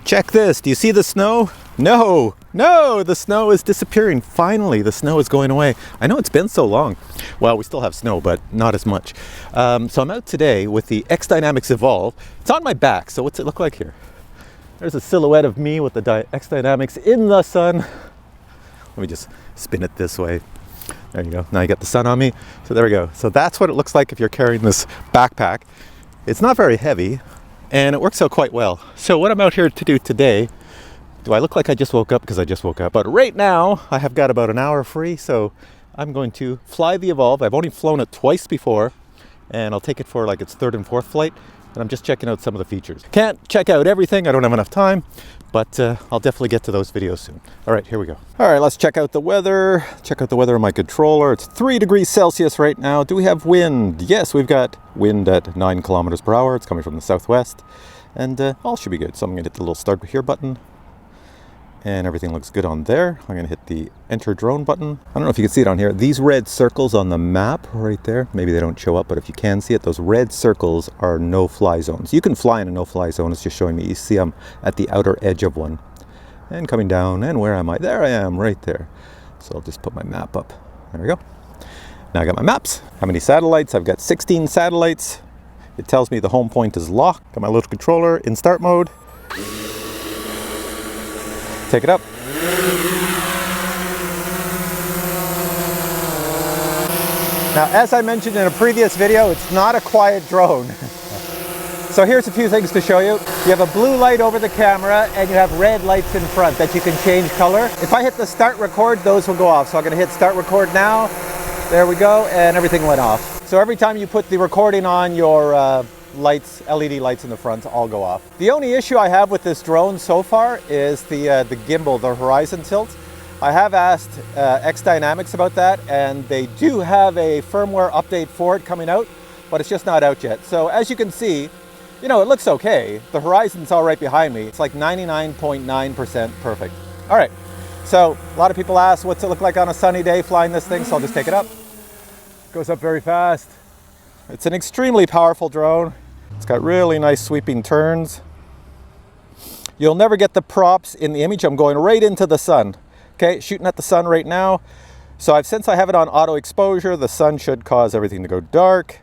Check this. Do you see the snow? No, the snow is disappearing. Finally, the snow is going away. I know it's been so long. Well, we still have snow, but not as much. So I'm out today with the XDynamics Evolve. It's on my back, so what's it look like here? There's a silhouette of me with the XDynamics in the sun. Let me just spin it this way. There you go. Now you got the sun on me. So there we go. So that's what it looks like if you're carrying this backpack. It's not very heavy, and it works out quite well. So what I'm out here to do today, do I look like I just woke up? Because I just woke up. But right now, I have got about an hour free, so I'm going to fly the Evolve. I've only flown it twice before, and I'll take it for like its third and fourth flight. And I'm just checking out some of the features. Can't check out everything, I don't have enough time, but I'll definitely get to those videos soon. All right, here we go. All right, let's check out the weather. Check out the weather on my controller. It's 3 degrees Celsius right now. Do we have wind? Yes, we've got wind at 9 kilometers per hour. It's coming from the southwest, and all should be good. So I'm gonna hit the little start here button, and everything looks good on there. I'm gonna hit the enter drone button. I don't know if you can see it on here. These red circles on the map right there, maybe they don't show up, but if you can see it, those red circles are no-fly zones. You can fly in a no-fly zone. It's just showing me. You see I'm at the outer edge of one. And coming down, and where am I? There I am, right there. So I'll just put my map up. There we go. Now I got my maps. How many satellites? I've got 16 satellites. It tells me the home point is locked. Got my little controller in start mode. Take it up. Now, as I mentioned in a previous video, it's not a quiet drone. So here's a few things to show you. You have a blue light over the camera, and you have red lights in front that you can change color. If I hit the start record, those will go off. So I'm gonna hit start record now. There we go, and everything went off. So every time you put the recording on, your lights, LED lights in the front, all go off. The only issue I have with this drone so far is the gimbal, the horizon tilt. I have asked XDynamics about that, and they do have a firmware update for it coming out, but it's just not out yet. So as you can see, you know, it looks okay. The horizon's all right behind me. It's like 99.9% perfect. All right, so a lot of people ask, what's it look like on a sunny day flying this thing? So I'll just take it up. Goes up very fast. It's an extremely powerful drone. It's got really nice sweeping turns. You'll never get the props in the image. I'm going right into the sun. Okay, shooting at the sun right now. So since I have it on auto exposure, the sun should cause everything to go dark.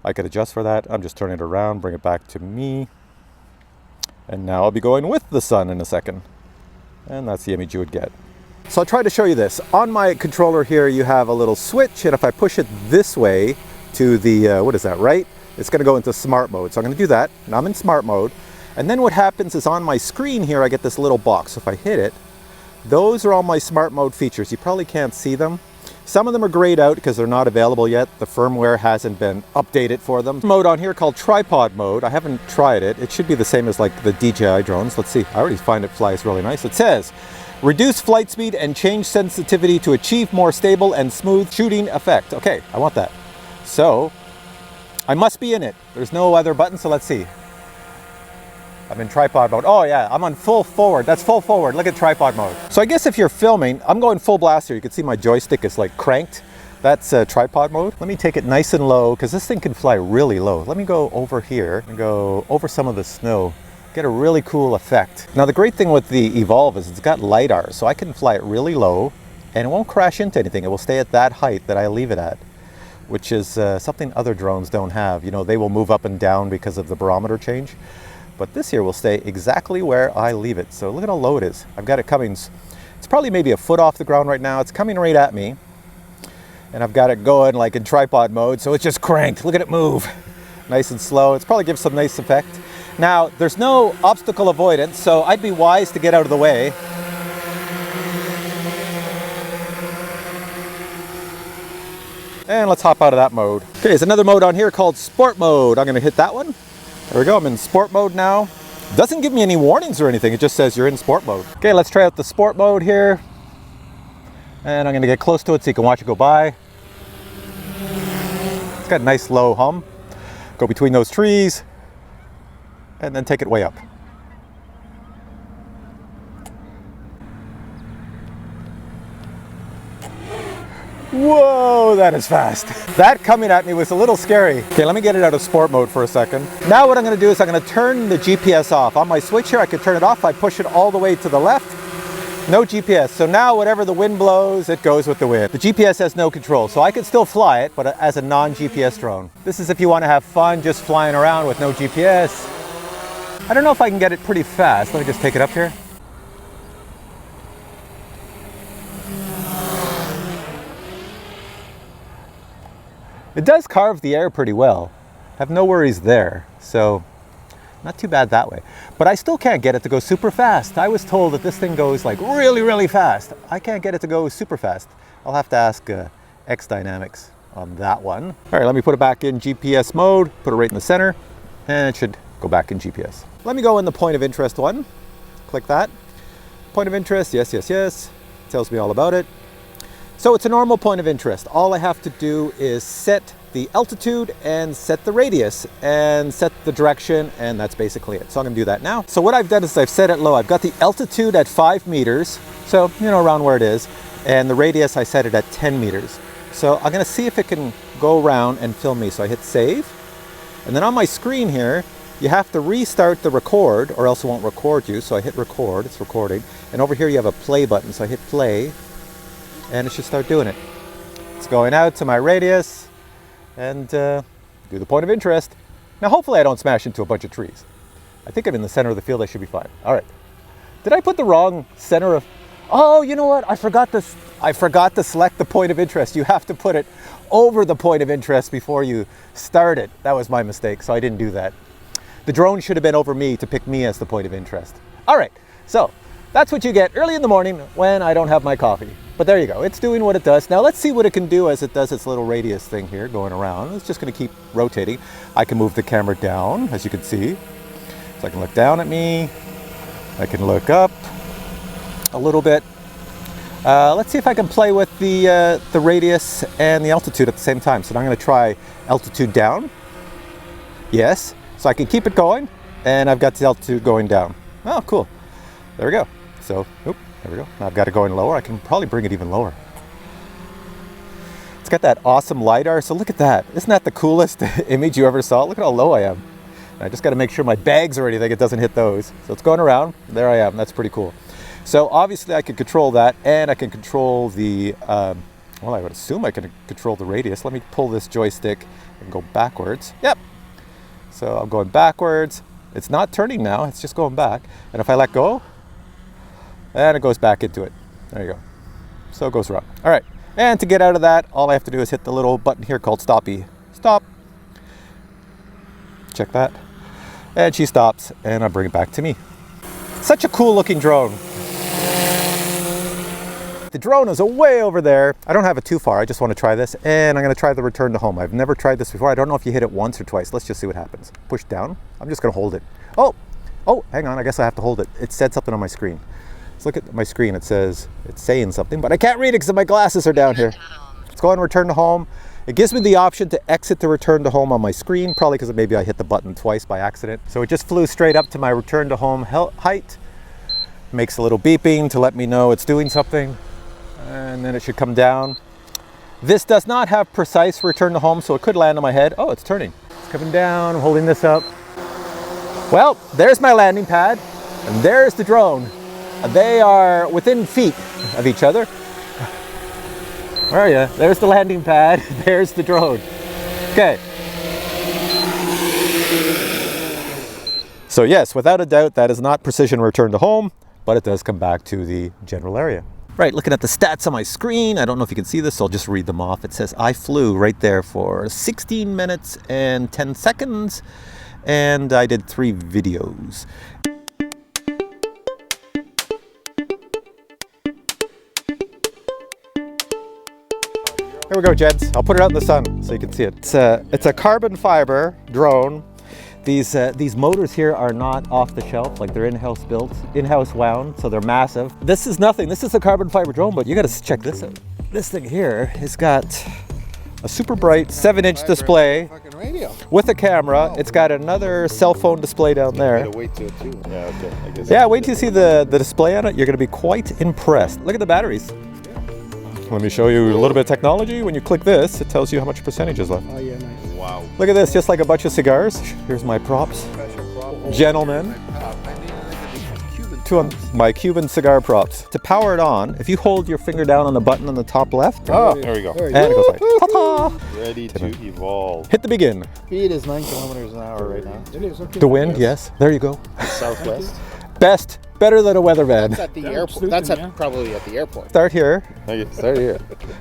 I could adjust for that. I'm just turning it around, bring it back to me. And now I'll be going with the sun in a second. And that's the image you would get. So I'll try to show you this. On my controller here, you have a little switch, and if I push it this way to the, what is that, right? It's gonna go into smart mode. So I'm gonna do that, and I'm in smart mode. And then what happens is on my screen here, I get this little box. So if I hit it, those are all my smart mode features. You probably can't see them. Some of them are grayed out because they're not available yet. The firmware hasn't been updated for them. Mode on here called tripod mode. I haven't tried it. It should be the same as like the DJI drones. Let's see. I already find it flies really nice. It says, reduce flight speed and change sensitivity to achieve more stable and smooth shooting effect. Okay, I want that. So I must be in it. There's no other button, so let's see. I'm in tripod mode. Oh yeah, I'm on full forward. That's full forward. Look at tripod mode. So I guess if you're filming, I'm going full blast here. You can see my joystick is like cranked. That's tripod mode. Let me take it nice and low, because this thing can fly really low. Let me go over here and go over some of the snow. Get a really cool effect. Now the great thing with the Evolve is it's got LiDAR, so I can fly it really low and it won't crash into anything. It will stay at that height that I leave it at, which is something other drones don't have. You know, they will move up and down because of the barometer change. But this here will stay exactly where I leave it. So look at how low it is. I've got it coming, it's probably maybe a foot off the ground right now. It's coming right at me. And I've got it going like in tripod mode, so it's just cranked. Look at it move. Nice and slow. It's probably gives some nice effect. Now, there's no obstacle avoidance, so I'd be wise to get out of the way. And let's hop out of that mode. Okay, there's another mode on here called sport mode. I'm gonna hit that one. There we go, I'm in sport mode now. Doesn't give me any warnings or anything, it just says you're in sport mode. Okay, let's try out the sport mode here. And I'm gonna get close to it so you can watch it go by. It's got a nice low hum. Go between those trees, and then take it way up. Whoa, know that is fast. That coming at me was a little scary. Okay, let me get it out of sport mode for a second. Now what I'm gonna do is I'm gonna turn the GPS off. On my switch here, I can turn it off. I push it all the way to the left. No GPS. So now whatever the wind blows, it goes with the wind. The GPS has no control, so I can still fly it, but as a non-GPS drone. This is if you wanna have fun just flying around with no GPS. I don't know if I can get it pretty fast. Let me just take it up here. It does carve the air pretty well. Have no worries there, so not too bad that way. But I still can't get it to go super fast. I was told that this thing goes like really, really fast. I can't get it to go super fast. I'll have to ask XDynamics on that one. All right, let me put it back in GPS mode, put it right in the center, and it should go back in GPS. Let me go in the point of interest one. Click that. Point of interest, yes, yes, yes. Tells me all about it. So it's a normal point of interest. All I have to do is set the altitude and set the radius and set the direction, and that's basically it. So I'm gonna do that now. So what I've done is I've set it low. I've got the altitude at 5 meters, so you know, around where it is, and the radius I set it at 10 meters. So I'm gonna see if it can go around and film me. So I hit save, and then on my screen here, you have to restart the record or else it won't record you. So I hit record, it's recording, and over here you have a play button. So I hit play, and it should start doing it. It's going out to my radius and do the point of interest. Now hopefully I don't smash into a bunch of trees. I think I'm in the center of the field, I should be fine. All right. Did I put the wrong center of, oh, you know what? I forgot to select the point of interest. You have to put it over the point of interest before you start it. That was my mistake, so I didn't do that. The drone should have been over me to pick me as the point of interest. All right, so that's what you get early in the morning when I don't have my coffee. But there you go, it's doing what it does. Now let's see what it can do as it does its little radius thing here going around. It's just gonna keep rotating. I can move the camera down, as you can see. So I can look down at me. I can look up a little bit. Let's see if I can play with the radius and the altitude at the same time. So now I'm gonna try altitude down. Yes, so I can keep it going, and I've got the altitude going down. Oh, cool, there we go. So, oop. There we go. Now I've got it going lower. I can probably bring it even lower. It's got that awesome LiDAR. So look at that. Isn't that the coolest image you ever saw? Look at how low I am. And I just got to make sure my bags or anything, it doesn't hit those. So it's going around. There I am. That's pretty cool. So obviously I can control that, and I can control the, well, I would assume I can control the radius. Let me pull this joystick and go backwards. Yep. So I'm going backwards. It's not turning now. It's just going back. And if I let go, and it goes back into it. There you go. So it goes around. All right. And to get out of that, all I have to do is hit the little button here called stoppy. Stop. Check that. And she stops, and I bring it back to me. Such a cool looking drone. The drone is way over there. I don't have it too far. I just want to try this, and I'm going to try the return to home. I've never tried this before. I don't know if you hit it once or twice. Let's just see what happens. Push down. I'm just going to hold it. Oh, hang on. I guess I have to hold it. It said something on my screen. Let's look at my screen. It says it's saying something, but I can't read it because my glasses are down here. Let's go and return to home. It gives me the option to exit the return to home on my screen, probably because maybe I hit the button twice by accident. So it just flew straight up to my return to home height. Makes a little beeping to let me know it's doing something, and then it should come down. This does not have precise return to home, so it could land on my head. Oh, it's turning. It's coming down. I'm holding this up. Well, there's my landing pad, and there's the drone. They are within feet of each other. Where are you? There's the landing pad. There's the drone. Okay. So yes, without a doubt, that is not precision return to home, but it does come back to the general area. Right, looking at the stats on my screen, I don't know if you can see this, so I'll just read them off. It says I flew right there for 16 minutes and 10 seconds, and I did 3 videos. Here we go, gents. I'll put it out in the sun so you can see it. It's a carbon fiber drone. These motors here are not off the shelf, like they're in-house built, in-house wound, so they're massive. This is nothing. This is a carbon fiber drone, but you gotta check this out. This thing here has got a super bright 7-inch display with a camera. It's got another cell phone display down there. Wait till it too. Yeah, okay. I guess yeah, wait till you see the display on it. You're gonna be quite impressed. Look at the batteries. Let me show you a little bit of technology. When you click this, it tells you how much percentage is left. Oh yeah, nice. Wow. Look at this, just like a bunch of cigars. Here's my props. Gentlemen. Two of my Cuban cigar props. To power it on, if you hold your finger down on the button on the top left, Oh, there we go. and it goes like, ta-ta! Ready to evolve. Hit the begin. Speed is 9 kilometers an hour right now. It is, okay. The wind, yes. There you go. Southwest. Best, better than a weatherman. That's at the airport. That's probably at the airport. Start here, Okay, start here.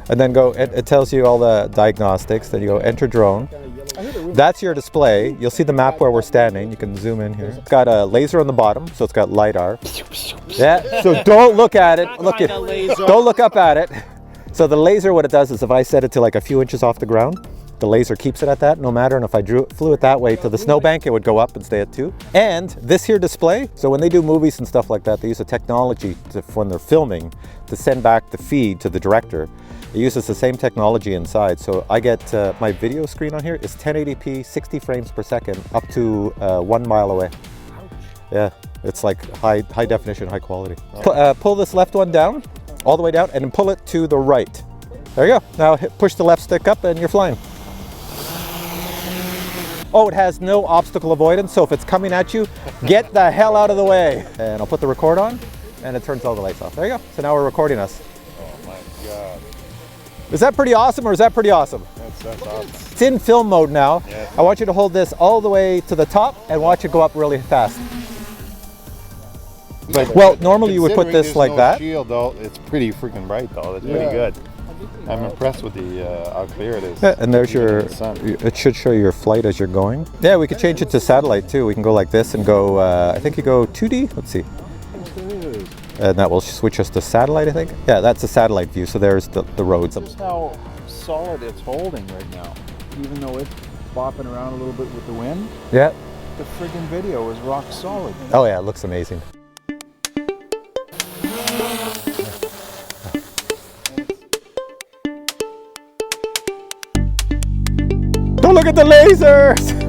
and then go, it tells you all the diagnostics. Then you go enter drone. That's your display. You'll see the map where we're standing. You can zoom in here. It's got a laser on the bottom, so it's got LiDAR. Yeah, so don't look at it. Don't look up at it. So the laser, what it does is if I set it to like a few inches off the ground, the laser keeps it at that no matter. And if I flew it that way to the snowbank, it would go up and stay at 2. And this here display, so when they do movies and stuff like that, they use a technology when they're filming to send back the feed to the director. It uses the same technology inside. So I get my video screen on here is 1080p, 60 frames per second, up to 1 mile away. Yeah, it's like high definition, high quality. Pull this left one down, all the way down, and then pull it to the right. There you go. Now push the left stick up and you're flying. Oh, it has no obstacle avoidance, so if it's coming at you, get the hell out of the way. And I'll put the record on, and it turns all the lights off. There you go. So now we're recording us. Oh my God. Is that pretty awesome, or is that pretty awesome? That's awesome. It's in film mode now. Yeah. I want you to hold this all the way to the top and watch it go up really fast. Well, normally you would put this like that. Shield though, it's pretty freaking bright though. That's pretty good. I'm impressed with the how clear it is. Yeah, and there's Even your, in the sun. it should show your flight as you're going. Yeah, we could change it to satellite too. We can go like this and go, I think you go 2D, let's see. And that will switch us to satellite, I think. Yeah, that's a satellite view, so there's the roads. Just how solid it's holding right now. Even though it's bopping around a little bit with the wind, Yeah. the friggin' video is rock solid. Oh yeah, it looks amazing. Don't look at the lasers!